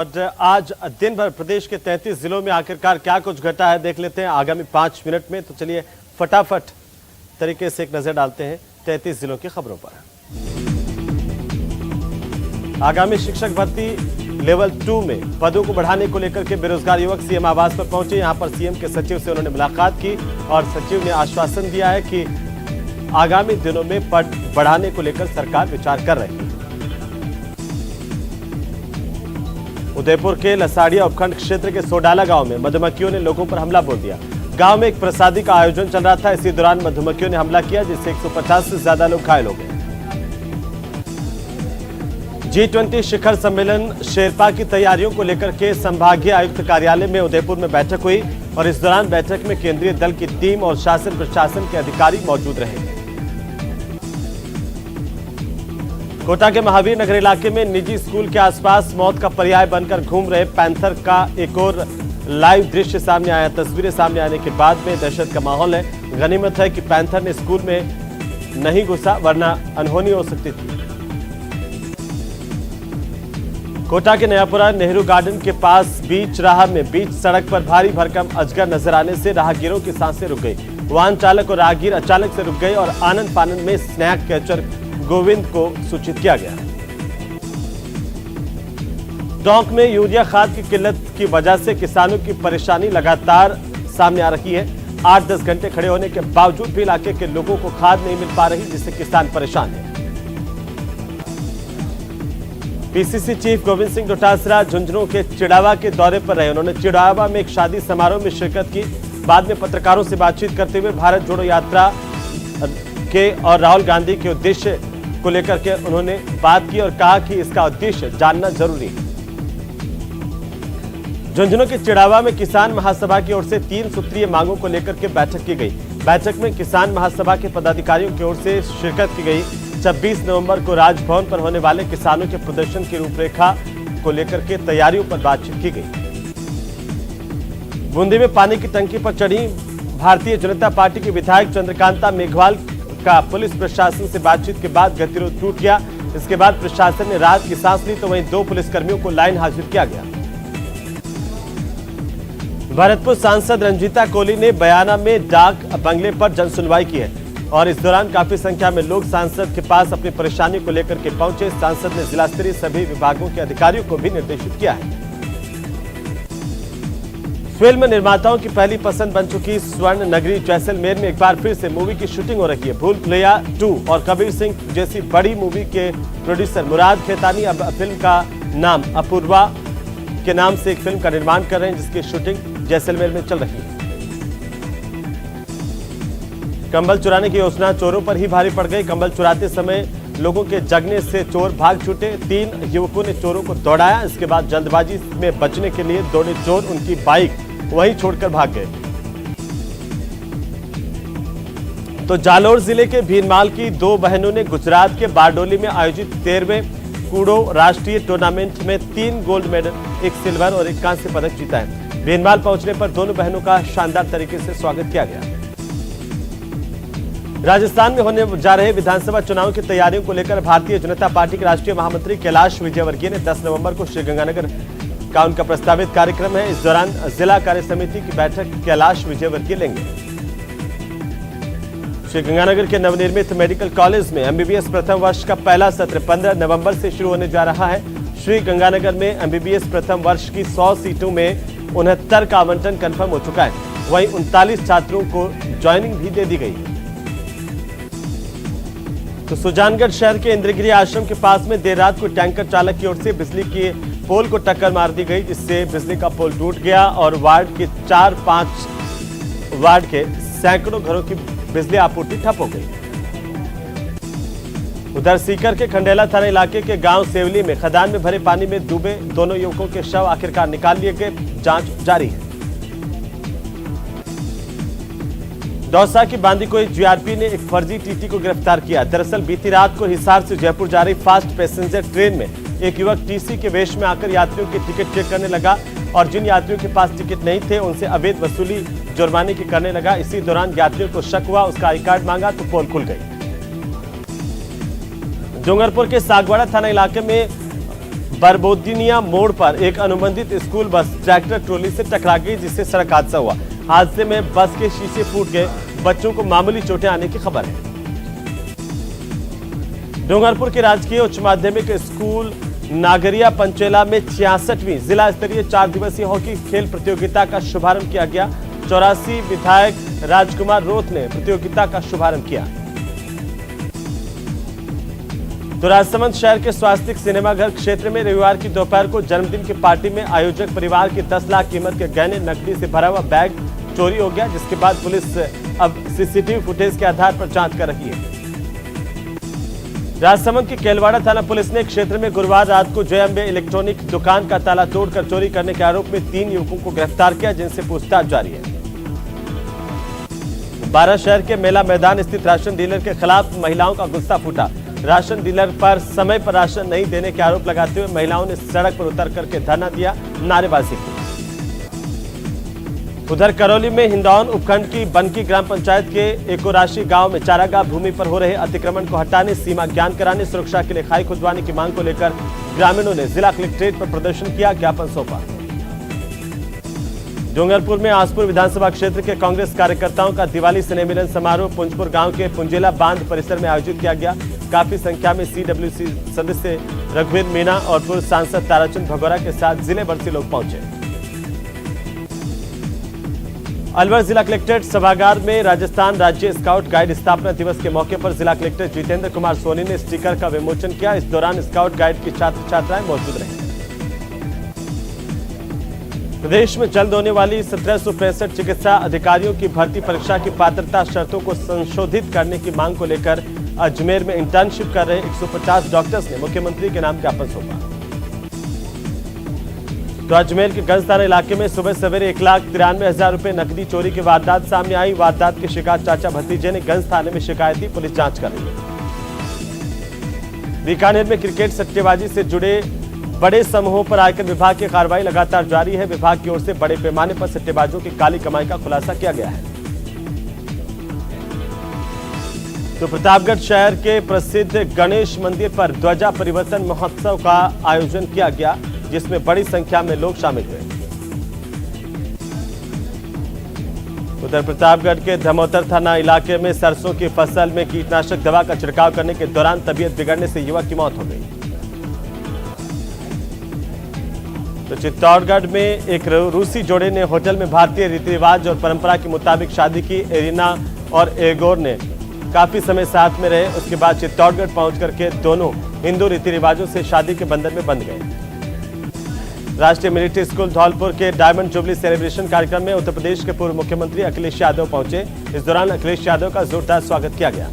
और आज दिन भर प्रदेश के 33 जिलों में आखिरकार क्या कुछ घटा है देख लेते हैं आगामी 5 मिनट में। तो चलिए फटाफट तरीके से एक नजर डालते हैं 33 जिलों की खबरों पर। आगामी शिक्षक भर्ती लेवल 2 में पदों को बढ़ाने को लेकर के बेरोजगार युवक सीएम आवास पर पहुंचे। यहां पर सीएम के सचिव से उन्होंने मुलाकात की और सचिव ने आश्वासन दिया है कि आगामी दिनों में पद बढ़ाने को लेकर सरकार विचार कर रही है। उदयपुर के लसाड़िया उपखंड क्षेत्र के सोडाला गांव में मधुमक्खियों ने लोगों पर हमला बोल दिया। गांव में एक प्रसादी का आयोजन चल रहा था, इसी दौरान मधुमक्खियों ने हमला किया जिससे 150 से ज्यादा लोग घायल हो गए। G20 शिखर सम्मेलन शेरपा की तैयारियों को लेकर के संभागीय आयुक्त कार्यालय में उदयपुर में बैठक हुई और इस दौरान बैठक में केंद्रीय दल की टीम और शासन प्रशासन के अधिकारी मौजूद रहे। कोटा के महावीर नगर इलाके में निजी स्कूल के आसपास मौत का पर्याय बनकर घूम रहे पैंथर का एक और लाइव दृश्य सामने आया। तस्वीरें सामने आने के बाद में दहशत का माहौल है। गनीमत है कि पैंथर ने स्कूल में नहीं घुसा, वरना अनहोनी हो सकती थी। कोटा के नयापुरा नेहरू गार्डन के पास बीच राह में बीच सड़क पर भारी भरकम अजगर नजर आने से राहगीरों की सांसें रुक गई। वाहन चालक और राहगीर अचानक से रुक गए और आनंद फानंद में स्नैक कैचर गोविंद को सूचित किया गया। टोंक में यूरिया खाद की किल्लत की वजह से किसानों की परेशानी लगातार सामने आ रही है। 8-10 घंटे खड़े होने के बावजूद भी इलाके के लोगों को खाद नहीं मिल पा रही, जिससे किसान परेशान है। पीसीसी चीफ गोविंद सिंह डोटासरा झुंझुनू के चिड़ावा के दौरे पर रहे। उन्होंने चिड़ावा में एक शादी समारोह में शिरकत की। बाद में पत्रकारों से बातचीत करते हुए भारत जोड़ो यात्रा के और राहुल गांधी के उद्देश्य को लेकर के उन्होंने बात की और कहा कि इसका उद्देश्य जानना जरूरी है। झुंझुनू के चिड़ावा में किसान महासभा की ओर से 3 सूत्रीय मांगों को लेकर के बैठक की गई। बैठक में किसान महासभा के पदाधिकारियों की ओर से शिरकत की गई। 26 नवंबर को राजभवन पर होने वाले किसानों के प्रदर्शन की रूपरेखा को लेकर के तैयारियों पर बातचीत की गई। बूंदी में पानी की टंकी पर चढ़ी भारतीय जनता पार्टी के विधायक चंद्रकांता मेघवाल का पुलिस प्रशासन से बातचीत के बाद गतिरोध टूट गया। इसके बाद प्रशासन ने राहत की सांस ली तो वहीं 2 पुलिसकर्मियों को लाइन हाजिर किया गया। भरतपुर सांसद रंजीता कोहली ने बयाना में डाक बंगले पर जनसुनवाई की है और इस दौरान काफी संख्या में लोग सांसद के पास अपनी परेशानी को लेकर के पहुंचे। सांसद ने जिला स्तरीय सभी विभागों के अधिकारियों को भी निर्देशित किया है। फिल्म निर्माताओं की पहली पसंद बन चुकी स्वर्ण नगरी जैसलमेर में एक बार फिर से मूवी की शूटिंग हो रही है। भूल भुलैया 2 और कबीर सिंह जैसी बड़ी मूवी के प्रोड्यूसर मुराद खेतानी अब फिल्म का नाम अपूर्वा के नाम से एक फिल्म का निर्माण कर रहे हैं, जिसकी शूटिंग जैसलमेर में चल रही है। कंबल चुराने की योजना चोरों पर ही भारी पड़ गई। कंबल चुराते समय लोगों के जगने से चोर भाग छूटे। 3 युवकों ने चोरों को दौड़ाया। इसके बाद जल्दबाजी में बचने के लिए दौड़े चोर उनकी बाइक वहीं छोड़कर भाग गए। तो जालोर जिले के भीनमाल की 2 बहनों ने गुजरात के बारडोली में आयोजित 13वें कूड़ो राष्ट्रीय टूर्नामेंट में 3 गोल्ड मेडल, 1 सिल्वर और 1 कांस्य पदक जीता है। भीनमाल पहुंचने पर दोनों बहनों का शानदार तरीके से स्वागत किया गया। राजस्थान में होने जा रहे विधानसभा चुनाव की तैयारियों को लेकर भारतीय जनता पार्टी के राष्ट्रीय महामंत्री कैलाश विजयवर्गीय ने 10 नवंबर को श्रीगंगानगर का उनका प्रस्तावित कार्यक्रम है। इस दौरान जिला कार्य समिति की बैठक कैलाश विजयवर्गीय लेंगे। श्रीगंगानगर के नवनिर्मित मेडिकल कॉलेज में एमबीबीएस प्रथम वर्ष का पहला सत्र 15 नवंबर से शुरू होने जा रहा है। श्रीगंगानगर में एमबीबीएस प्रथम वर्ष की 100 सीटों में 69 का आवंटन कंफर्म हो चुका है। वहीं 39 छात्रों को ज्वाइनिंग भी दे दी गई। तो सुजानगढ़ शहर के इंद्रगिरी आश्रम के पास में देर रात को टैंकर चालक की ओर से बिजली के पोल को टक्कर मार दी गई, जिससे बिजली का पोल टूट गया और वार्ड के 4-5 वार्ड के सैकड़ों घरों की बिजली आपूर्ति ठप हो गई। उधर सीकर के खंडेला थाना इलाके के गांव सेवली में खदान में भरे पानी में डूबे दोनों युवकों के शव आखिरकार निकाल लिए गए। जांच जारी है। दौसा की बांदीकुई जीआरपी ने एक फर्जी टीटी को गिरफ्तार किया। दरअसल बीती रात को हिसार से जयपुर जा रही फास्ट पैसेंजर ट्रेन में एक युवक टीसी के वेश में आकर यात्रियों की टिकट चेक करने लगा और जिन यात्रियों के पास टिकट नहीं थे उनसे अवैध वसूली जुर्माने की करने लगा। इसी दौरान यात्रियों को शक हुआ, उसका आई कार्ड मांगा तो पोल खुल गई। डूंगरपुर के सागवाड़ा थाना इलाके में बरबोदिनिया मोड़ पर एक अनुबंधित स्कूल बस ट्रैक्टर ट्रॉली से टकरा गई, जिससे सड़क हादसा हुआ। हादसे में बस के शीशे फूट गए, बच्चों को मामूली चोटें आने की खबर है। डूंगरपुर के राजकीय उच्च माध्यमिक स्कूल नागरिया पंचेला में 66वीं जिला स्तरीय 4 दिवसीय हॉकी खेल प्रतियोगिता का शुभारंभ किया गया। 84 विधायक राजकुमार रोथ ने प्रतियोगिता का शुभारंभ किया। तो राजसमंद शहर के स्वास्तिक सिनेमाघर क्षेत्र में रविवार की दोपहर को जन्मदिन की पार्टी में आयोजक परिवार के 10 लाख कीमत के गहने नकदी से भरा हुआ बैग चोरी हो गया, जिसके बाद पुलिस अब सीसीटीवी फुटेज के आधार पर जांच कर रही है। राजसमंद की केलवाड़ा थाना पुलिस ने क्षेत्र में गुरुवार रात को जय अंबे इलेक्ट्रॉनिक दुकान का ताला तोड़कर चोरी करने के आरोप में 3 युवकों को गिरफ्तार किया, जिनसे पूछताछ जारी है। बारा शहर के मेला मैदान स्थित राशन डीलर के खिलाफ महिलाओं का गुस्सा फूटा। राशन डीलर पर समय पर राशन नहीं देने के आरोप लगाते हुए महिलाओं ने सड़क पर उतर करके धरना दिया, नारेबाजी की। उधर करौली में हिंदौन उपखंड की बनकी ग्राम पंचायत के एकोराशी गांव में चारागाह भूमि पर हो रहे अतिक्रमण को हटाने, सीमा ज्ञान कराने, सुरक्षा के लिए खाई खुदवाने की मांग को लेकर ग्रामीणों ने जिला कलेक्ट्रेट पर प्रदर्शन किया, ज्ञापन सौंपा। डूंगरपुर में आसपुर विधानसभा क्षेत्र के कांग्रेस कार्यकर्ताओं का दिवाली स्नेह मिलन समारोह पुंजपुर गांव के पुंजेला बांध परिसर में आयोजित किया गया। काफी संख्या में सीडब्ल्यूसी सदस्य रघुवीर मीणा और पूर्व सांसद ताराचंद भगोरा के साथ जिले भर से लोग पहुंचे। अलवर जिला कलेक्ट्रेट सभागार में राजस्थान राज्य स्काउट गाइड स्थापना दिवस के मौके पर जिला कलेक्टर जितेंद्र कुमार सोनी ने स्टिकर का विमोचन किया। इस दौरान स्काउट गाइड की छात्र छात्राएं मौजूद रहे। प्रदेश में जल्द होने वाली 1765 चिकित्सा अधिकारियों की भर्ती परीक्षा की पात्रता शर्तों को संशोधित करने की मांग को लेकर अजमेर में इंटर्नशिप कर रहे 150 डॉक्टर्स ने मुख्यमंत्री के नाम ज्ञापन सौंपा। तो अजमेर के गंज थाना इलाके में सुबह सवेरे 1,93,000 रुपए नकदी चोरी की वारदात सामने आई। वारदात की शिकायत चाचा भतीजे ने गंज थाने में शिकायत दी, पुलिस जांच कर रही है। बीकानेर में क्रिकेट सट्टेबाजी से जुड़े बड़े समूहों पर आयकर विभाग की कार्रवाई लगातार जारी है। विभाग की ओर से बड़े पैमाने पर सट्टेबाजों की काली कमाई का खुलासा किया गया है। तो प्रतापगढ़ शहर के प्रसिद्ध गणेश मंदिर पर ध्वजा परिवर्तन महोत्सव का आयोजन किया गया, जिसमें बड़ी संख्या में लोग शामिल हुए। उधर प्रतापगढ़ के धमोतर थाना इलाके में सरसों की फसल में कीटनाशक दवा का छिड़काव करने के दौरान तबीयत बिगड़ने से युवक की मौत हो गई। तो चित्तौड़गढ़ में एक रूसी जोड़े ने होटल में भारतीय रीति रिवाज और परंपरा के मुताबिक शादी की। एरिना और एगोर ने काफी समय साथ में रहे। उसके बाद चित्तौड़गढ़ पहुंच करके दोनों हिंदू रीति रिवाजों से शादी के बंधन में बंध गए। राष्ट्रीय मिलिट्री स्कूल धौलपुर के डायमंड जुबली सेलिब्रेशन कार्यक्रम में उत्तर प्रदेश के पूर्व मुख्यमंत्री अखिलेश यादव पहुंचे। इस दौरान अखिलेश यादव का जोरदार स्वागत किया गया।